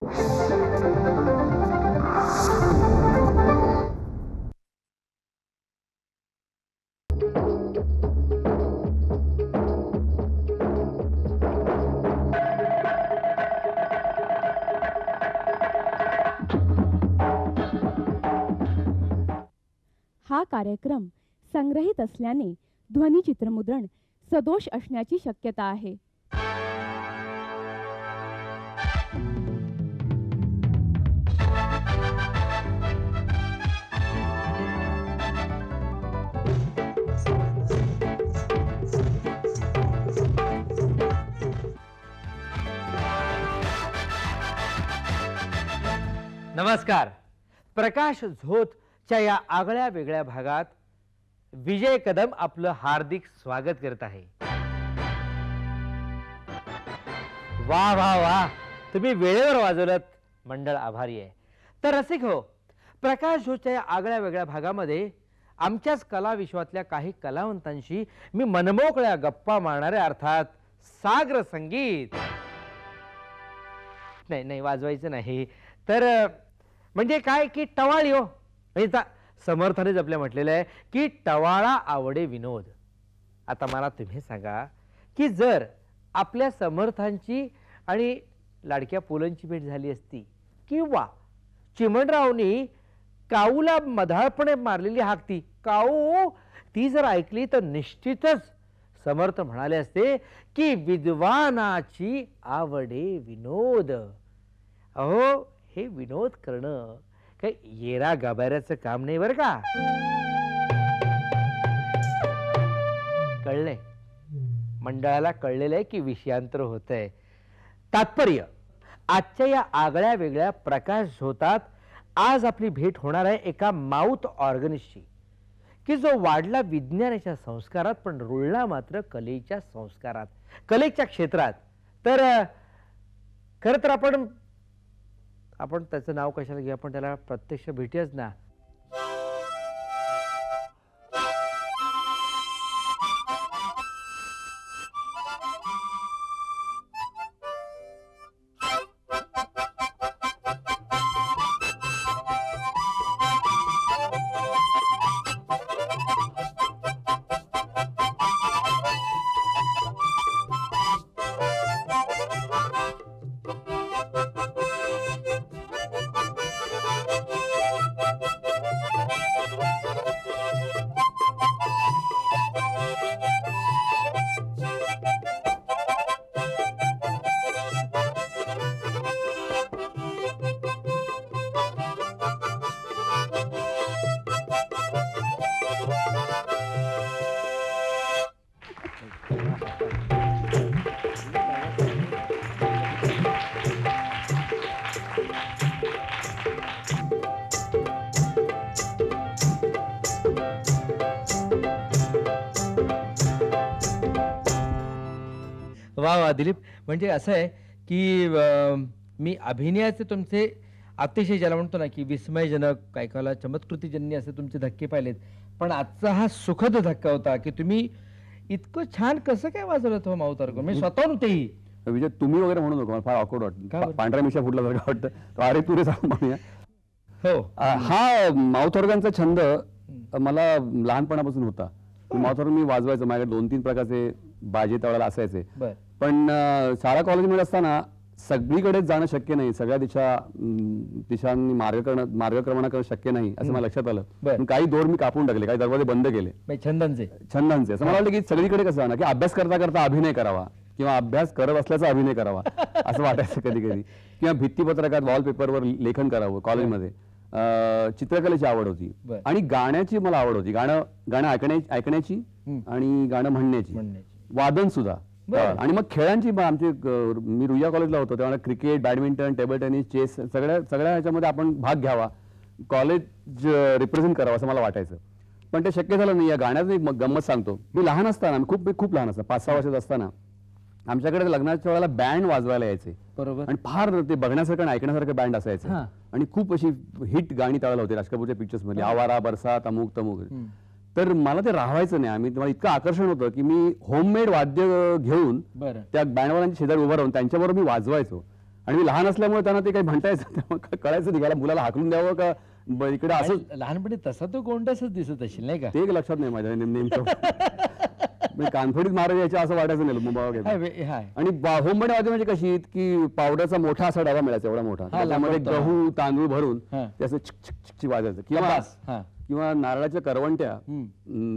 हा कार्यक्रम संग्रहित असल्याने ध्वनी चित्रमुद्रण सदोष असण्याची शक्यता आहे. नमस्कार. प्रकाश झोतच्या या आगळ्या वेगळ्या भागात विजय कदम आपलं हार्दिक स्वागत करत आहे. वा वा वा, तुम्ही वेळेवर वाजवलत, मंडळ आभारी आहे. तर रसिक हो, प्रकाश झोतच्या या आगळ्या वेगळ्या भागामध्ये आमच्याच कला विश्वातल्या काही कलावंतांशी मी मनमोकळ्या गप्पा मारणारे, अर्थात साग्र संगीत. नाही नाही, वाजवायचं नाही. तर म्हणजे काय की टवाळी हो, म्हणजे समर्थानेच आपल्या म्हटलेलं आहे की टवाळा आवडे विनोद. आता मला तुम्ही सांगा की जर आपल्या समर्थांची आणि लाडक्या पुलंची भेट झाली असती, किंवा चिमणरावनी काऊला मधाळपणे मारलेली हाकती काऊ, ती जर ऐकली तर निश्चितच समर्थ म्हणाले असते की विद्वानाची आवडे विनोद. अहो, हे विनोद करणं काय येरा गाभाऱ्याचं काम नाही बरं का. कळलंय, मंडळाला कळलेलं आहे की विषयांतर होतंय. तात्पर्य, आजच्या या आगळ्या वेगळ्या प्रकाश झोतात आज आपली भेट होणार आहे एका माउथ ऑर्गनिस्टची, की जो वाढला विज्ञानाच्या संस्कारात पण रुळला मात्र कलेच्या संस्कारात, कलेच्या क्षेत्रात. तर खरं तर आपण त्याचं नाव कशाला घेऊ, आपण त्याला प्रत्यक्ष भेटूयाच ना. वा वा दिलीप, म्हणजे असं आहे की मी अभिनयाचे तुमचे अतिशय, ज्याला म्हणतो ना की विस्मयजनक, ऐकायला चमत्कृतीजन्य असे तुमचे धक्के पाहिलेत, पण आजचा हा सुखद धक्का होता की तुम्ही इतकं छान कसं काय वाजवलं तो माउथ ऑर्गन, म्हणजे स्वतःहून तेही. विजय, तुम्ही वगैरे म्हणू नको, मला फार ऑकवर्ड वाटतं, पांढऱ्या मिशा फुटल्यासारखं वाटतं. अरे तुरे सांग म्हणूया. हो, हा माउथ ऑर्गनचा छंद मला लहानपणापासून होता. माउथ ऑर्गन मी वाजवायचं, माझ्याकडे 2-3 प्रकारचे बाजे त्यावेळेला असायचे. पण शाळा कॉलेजमध्ये असताना सगळीकडे जाणं शक्य नाही, सगळ्या दिशांनी मार्गक्रमण करणं शक्य नाही असं मला लक्षात आलं. काही दोर मी कापून टाकले, काही दरवाजे बंद केले छंदांचे. असं मला वाटलं की सगळीकडे कसं ना की अभ्यास करता करता अभिनय करावा, किंवा अभ्यास करत असल्याचा अभिनय करावा असं वाटायचं कधी कधी. किंवा भित्तीपत्रकात वॉलपेपरवर लेखन करावं. कॉलेजमध्ये चित्रकलेची आवड होती आणि गाण्याची मला आवड होती. गाणं ऐकण्याची आणि गाणं म्हणण्याची, वादन सुद्धा. आणि मग खेळांची, मी रुईया कॉलेजला होतो तेव्हा cricket, badminton, table tennis, chess सगळ्या ह्याच्यामध्ये आपण भाग घ्यावा, कॉलेज रिप्रेझेंट करावं असं मला वाटायचं. पण ते शक्य झालं नाही. या गाण्याचं एक गंमत सांगतो. मी लहान असताना, खूप लहान असताना, 5-6 वर्षाचा असताना आमच्याकडे लग्नाच्या वेळेला बँड वाजवायला यायचे. बरोबर. आणि फार ते बघण्यासारखं आणि ऐकण्यासारखं बँड असायचं. आणि खूप अशी हिट गाणी त्यावेळेला होती राज कपूरच्या पिक्चर्स मध्ये, आवारा, बरसात, अमुक तमुक. तर मला ते राहायचं नाही. मला इतकं आकर्षण होतं की मी होममेड वाद्य घेऊन त्या बँडवाल्यांच्या शेजारी उभं राहून त्यांच्याबरोबर मी वाजवायचो. आणि मी लहान असल्यामुळे त्यांना ते काही म्हणता यायचं तेव्हा कळायचं नाही, मुलाला हाकलून द्यावं का इकडे असं. लहानपणी तसा तो गोंडसच दिसत असेल नाही का? ते एक लक्षात नाही माझ्या नेमकं. कानफडीत महाराज यायच्या असं वाटायचं नाही मुंबई. आणि होममेड वाद्य म्हणजे कशी की पावडरचा मोठा असा डबा मिळायचा, एवढा मोठा, त्यामध्ये गहू तांदूळ भरून त्याचं चिक वाजायचं, किंवा नारळाच्या करवंट्या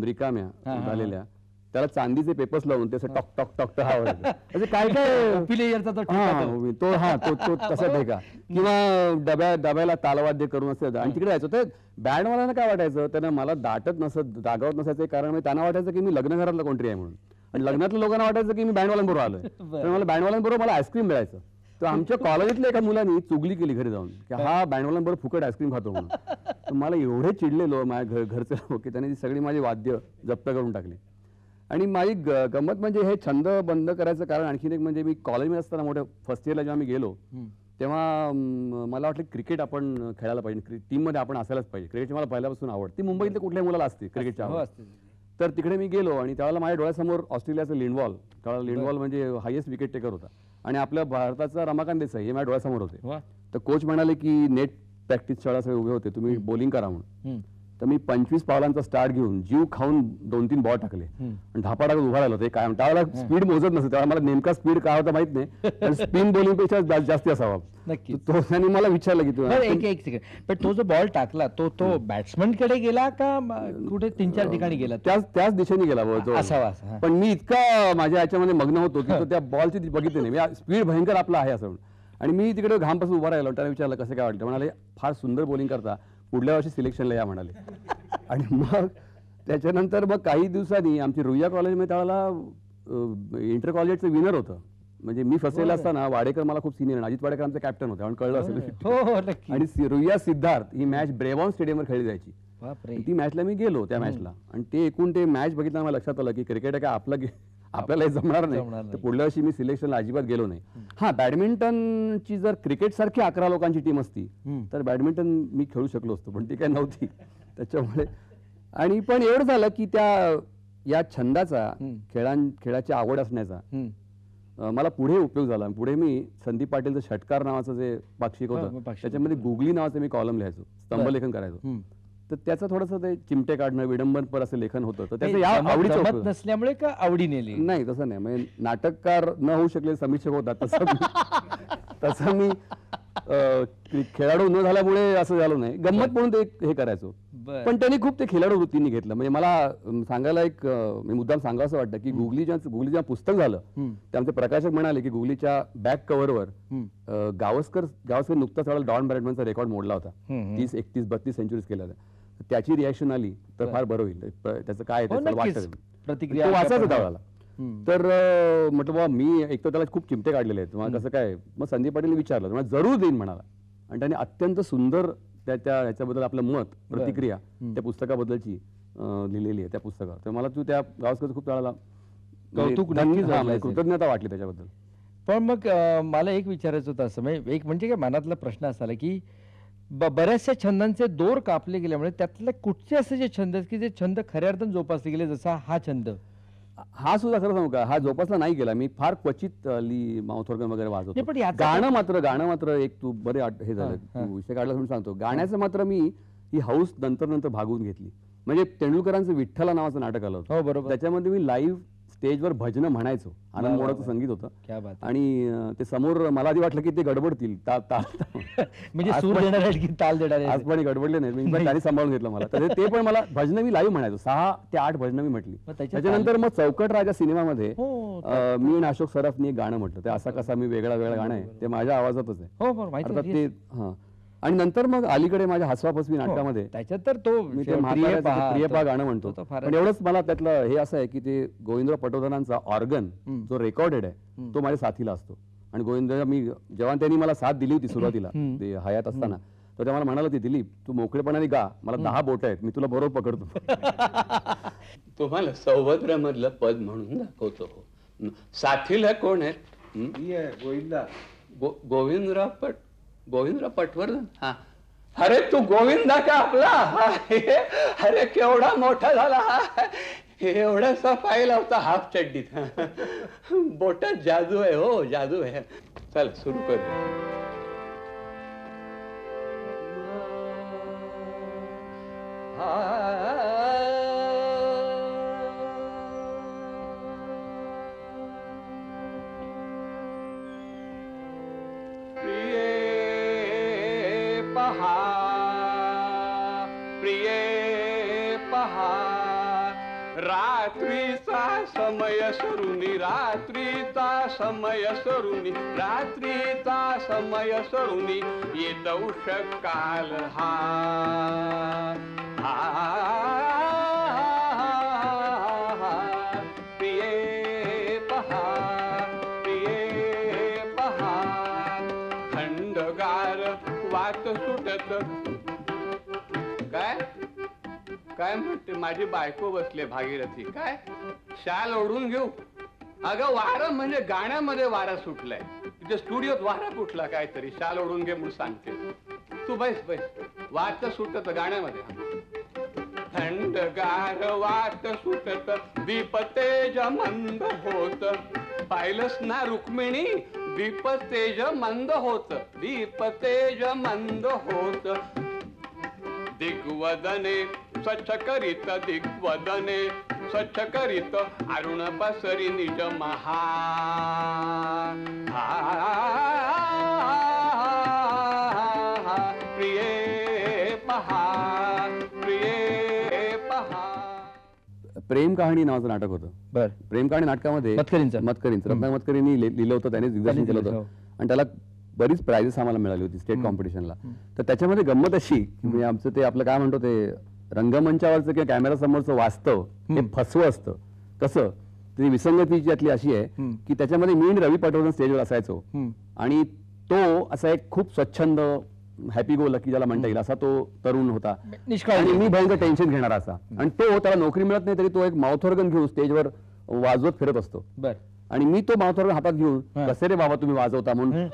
रिकाम्या झालेल्या त्याला चांदीचे पेपर्स लावून त्याचं टॉक टॉक टॉक म्हणजे काय काय तो तसा ठेका, किंवा डब्याला तालवाद्य करून असं. आणि तिकडे जायचं तर बँडवाल्यांना काय वाटायचं, त्यांना मला दागावत नसायचं कारण त्यांना वाटायचं की मी लग्न घरातला कोणतरी आहे म्हणून, आणि लग्नातल्या लोकांना वाटायचं की मी बँडवाल्यांबरोबर आलोय. तर मला बँडवाल्यांबरोबर मला आईस्क्रीम मिळायचं. तर आमच्या कॉलेजातल्या एका मुलांनी चुगली केली घरी जाऊन की हा बँडवाल्यांबरोबर फुकट आईस्क्रीम खातो म्हणून. तर मला एवढे चिडलेलो माझ्या घरचे लोक की त्यांनी सगळी माझी वाद्य जप्त करून टाकली. आणि माझी गंमत म्हणजे हे छंद बंद करायचं कारण आणखीन एक म्हणजे मी कॉलेजमध्ये असताना मोठ्या फर्स्ट इयरला जेव्हा मी गेलो तेव्हा मला वाटलं क्रिकेट आपण खेळायला पाहिजे, टीममध्ये आपण असायलाच पाहिजे. क्रिकेटची मला पहिल्यापासून आवड, ती मुंबईतल्या कुठल्याही मुलाला असते क्रिकेटची आवड. तर तिकडे मी गेलो आणि त्यावेळेला माझ्या डोळ्यासमोर ऑस्ट्रेलियाचं लिंडवॉल, त्यावेळेला लिंडवॉल म्हणजे हायेस्ट विकेट टेकर होता, आणि आपल्या भारताचा रमाकांत देसाई हे माझ्या डोळ्यासमोर होते. तर कोच म्हणाले की नेट प्रॅक्टिस शाळा सगळे उभे होते, तुम्ही बॉलिंग करा म्हणून. तर मी 25 पावलांचा स्टार्ट घेऊन जीव खाऊन 2-3 बॉल टाकले आणि धापा टाकत उभा राहिलो. ते काय त्यावेळेला स्पीड मोजत नसतं, त्यावेळेला मला नेमका स्पीड काय होता माहित नाही, पण स्पिन बॉलिंग पेक्षा जास्ती असावा. नक्की. तो त्यांनी मला विचारलं की तू एक सेकंड, पण तो जो बॉल टाकला तो बॅट्समन कडे गेला का कुठे 3-4 ठिकाणी गेला? त्याच दिशेने गेला असावा. पण मी इतका माझ्या याच्यामध्ये मग्न होतो की तो त्या बॉलची बघितली नाही, स्पीड भयंकर आपला आहे असं. आणि मी तिकडे घामपासून उभा राहिलो, त्याला विचारलं कसं काय वाटलं, म्हणाले फार सुंदर बॉलिंग करता, पुढल्या वर्षी सिलेक्शनला या म्हणाले. आणि मग त्याच्यानंतर मग काही दिवसांनी आमची रुईया कॉलेजमध्ये त्यावेळेला इंटर कॉलेजचं विनर होतं. म्हणजे मी फसलेला असताना वाडेकर मला खूप सिनियर, अजित वाडेकर आमचे कॅप्टन होते आणि कळलं असेल. आणि रुईया सिद्धार्थ ही मॅच ब्रेवॉन स्टेडियमवर खेळली जायची. ती मॅचला मी गेलो त्या मॅचला, आणि ते एकूण ते मॅच बघितल्यावर मला लक्षात आलं की क्रिकेट काय आपल्याला जमणार नाही. तर पुढल्या वर्षी मी सिलेक्शनला अजिबात गेलो नाही. हा, बॅडमिंटनची जर क्रिकेट सारखी 11 लोकांची टीम असती तर बॅडमिंटन मी खेळू शकलो असतो, पण ती काय नव्हती त्याच्यामुळे. आणि पण एवढं झालं की या छंदाचा खेळाची आवड असण्याचा मला पुढे उपयोग झाला. पुढे मी संदीप पाटीलचं षटकार नावाचं जे पाक्षिक होतं त्याच्यामध्ये गुगली नावाचं मी कॉलम लिहायचो, स्तंभलेखन करायचो. तर त्याचं थोडंसं ते चिमटे काढणं विडंबनपर असं लेखन होतं. तर त्याचं या आवडीचं नसल्यामुळे का आवडीने नाही, तसं नाही. म्हणजे नाटककार न होऊ शकले समीक्षक होतात तसं मी खेळाडू न झाल्यामुळे असं झालं नाही, गंमत म्हणून ते हे करायचो. पण त्यांनी खूप ते खेळाडू वृत्तीने घेतलं. म्हणजे मला सांगायला एक मुद्दाम सांगावं असं वाटतं की गुगली जेव्हा पुस्तक झालं ते आमचे प्रकाशक म्हणाले की गुगलीच्या बॅक कव्हरवर गावस्कर नुकताच डॉन ब्रॅडमनचा रेकॉर्ड मोडला होता, 30, 31, 32 सेंचुरीज केल्या. त्याची रिॲक्शन आली तर फार बरं होईल, त्याचं काय वाटतं प्रतिक्रिया वाचायचं त्यावेळेला. तर म्हटलं बाबा मी एक तर त्याला खूप चिमटे काढलेले आहेत, तुम्हाला कसं काय. मग संदीप पाटीलने विचारलं, तुम्हाला जरूर देईन म्हणाला. आणि त्यांनी अत्यंत सुंदर ह्याच्याबद्दल आपलं मत, प्रतिक्रिया त्या पुस्तकाबद्दलची लिहिलेली आहे त्या पुस्तकावर. तर मला त्या गावस्करचं खूप त्याला कृतज्ञता वाटली त्याच्याबद्दल. पण मग मला एक विचारायचं होतं असं, एक म्हणजे काय मनातला प्रश्न असा आला की बऱ्याचशा छंदांचे दोर कापले गेल्यामुळे त्यातले कुठचे असे जे छंद आहेत की जे छंद खऱ्या अर्थाने जोपासले गेले, जसा हा छंद, हा सुद्धा खरं सांगू का, हा जोपासला नाही गेला. मी फार क्वचित माउथऑर्गन वगैरे वाजवतो. गाणं मात्र एक तू बरे हे झालं, तू विषय काढला म्हणून सांगतो. गाण्याचं मात्र मी ही हौस नंतर भागवून घेतली. म्हणजे तेंडुलकरांचं विठ्ठला नावाचं नाटक आलं होतं. बरोबर. त्याच्यामध्ये मी लाईव्ह स्टेजवर भजनं म्हणायचो, आनंद मोडाचं संगीत होतं. आणि ते समोर मला आधी वाटलं की ते गडबडतील, म्हणजे ताल देणार, आज पण गडबडले नाही, मी त्यांनी सांभाळून घेतलं मला. तर ते पण मला भजनं मी लाईव्ह म्हणायचो, 6 ते 8 भजनं मी म्हटली. त्याच्यानंतर मग चौकट राजा सिनेमामध्ये मी आणि अशोक सराफनी एक गाणं म्हटलं, ते असा कसा मी वेगळा गाणं आहे, ते माझ्या आवाजातच आहे. ते आणि नंतर मग अलीकडे माझ्या हसवा फसवी नाटकामध्ये त्याच्यात तर तो प्रियपा गाणं म्हणतो. पण एवढंच मला त्यातलं हे असं आहे की ते गोविंदराव पटवर्धनांचा ऑर्गन जो रेकॉर्डेड आहे तो माझ्या साथीला असतो. आणि गोविंदराव मी जेव्हा त्यांनी मला साथ दिली होती सुरुवातीला ते हयात असताना, तर त्या मला म्हणाला होती, दिलीप तू मोकळेपणाने गा, मला 10 बोट आहेत, मी तुला बरोबर पकडतो. तुम्हाला सौभद्र मधलं पद म्हणून दाखवतो. साथीला कोण आहेत? गोविंदराव पटवर्धन. हा, अरे तू गोविंदा का आपला? अरे केवढा मोठा झाला, एवढासा पाहिला होता हाफ चड्डीत. बोटात जादू आहे, हो जादू आहे. चल सुरू कर. रात्रीचा समय सरुनी, रात्रीचा समय सरुनी, रात्रीचा समय सरुनी, येत उषकाल हा. प्रिये पहा, प्रिये पहा, थंडगार वात सुटत. काय म्हणते माझी बायको बसले भागीरथी. काय शाल ओढून घेऊ? अगं वारं म्हणजे गाण्यामध्ये वारा सुटलाय. तिथे स्टुडिओत वारा कुठला काहीतरी शाल ओढून घे म्हणून सांगते. तू बैस बैस. वाट सुटत गाण्यामध्ये. थंडगार वाट सुटत दीपतेज मंद होत. पाहिलंस ना रुक्मिणी, दीपतेज मंद होत, दीपतेज मंद होत. दिग्वदने स्वच्छ करीत, दिग्वदने स्वच्छ करीत, अरुण पसरी निज महा. प्रिये पहा, प्रिये पहा. प्रेम कहाणी नावाचं नाटक होतं. बर. प्रेम कहाणी नाटकामध्ये मतकरींचं रत्नाकर मतकरींनी लिहिलं होतं, त्याने दिग्दर्शन केलं होतं आणि त्याला बरीच प्राइजेस आम्हाला मिळाली होती स्टेट कॉम्पिटिशनला. तर त्याच्यामध्ये गंमत अशी की म्हणजे आमचं ते आपलं काय म्हणतो ते रंगमंचावरचं किंवा कॅमेरा समोरचं वास्तव हे फसवं असतं. कसं ती विसंगती त्यातली अशी आहे की त्याच्यामध्ये मी आणि रवी पटवर्धन स्टेजवर असायचो आणि तो असा एक खूप स्वच्छंद हॅपी गो लकी ज्याला म्हणता येईल असा तो तरुण होता आणि मी भयंकर टेन्शन घेणारा असा. आणि तो त्याला नोकरी मिळत नाही तरी तो एक माउथ ऑर्गन घेऊन स्टेजवर वाजवत फिरत असतो. आणि मी तो माउथ ऑर्गन हातात घेऊन कसे रे बाबा तुम्ही वाजवता म्हणून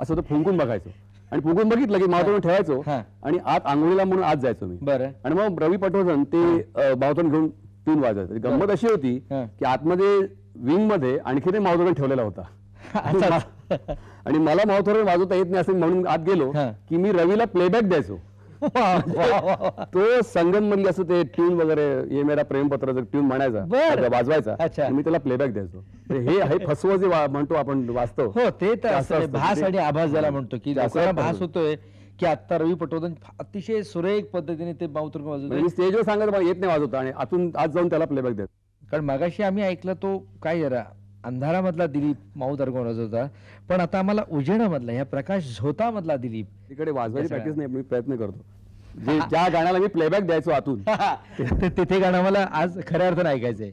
असं तो फुंकून बघायचो आणि फुंकून बघितलं की माउथ ऑर्गन ठेवायचो आणि आत आंघोळीला म्हणून आत जायचो मी. आणि मग रवी पटवर्धन ते माउथ ऑर्गन घेऊन ट्यून वाजवायचं. गंमत अशी होती की आतमध्ये विंग मध्ये आणखी ते माउथ ऑर्गन ठेवलेला होता आणि मला माउथ ऑर्गन वाजवता येत नाही असं म्हणून आत गेलो की मी रवीला प्लेबॅक द्यायचो. तो संगम मधली असं ते ट्यून वगैरे ये मेरा प्रेमपत्र ट्यून म्हणायचा वाजवायचा मी त्याला प्लेबॅक द्यायचो. हे फसवं जे म्हणतो आपण वास्तव हो ते तर भास आणि आभास ज्याला म्हणतो की भास होतोय की आता रवी पटवर्धन अतिशय सुरेख पद्धतीने ते माउथ वाजवतो. मी स्टेजवर सांगत मला येत नाही वाजवता आणि आतून आज जाऊन त्याला प्लेबॅक द्यायचो. कारण मगाशी आम्ही ऐकलं तो काय जरा अंधारामधला दिलीप माउथ ऑर्गन वाजवता, पण आता आम्हाला उजेडामधला ह्या प्रकाश झोता मधला दिलीप तिकडे वाजवायची प्रॅक्टिस नाही मी प्रयत्न करतो. ज्या गाण्याला मी प्लेबॅक द्यायचो आतून तिथे गाणं मला आज खऱ्या अर्थानं ऐकायचंय.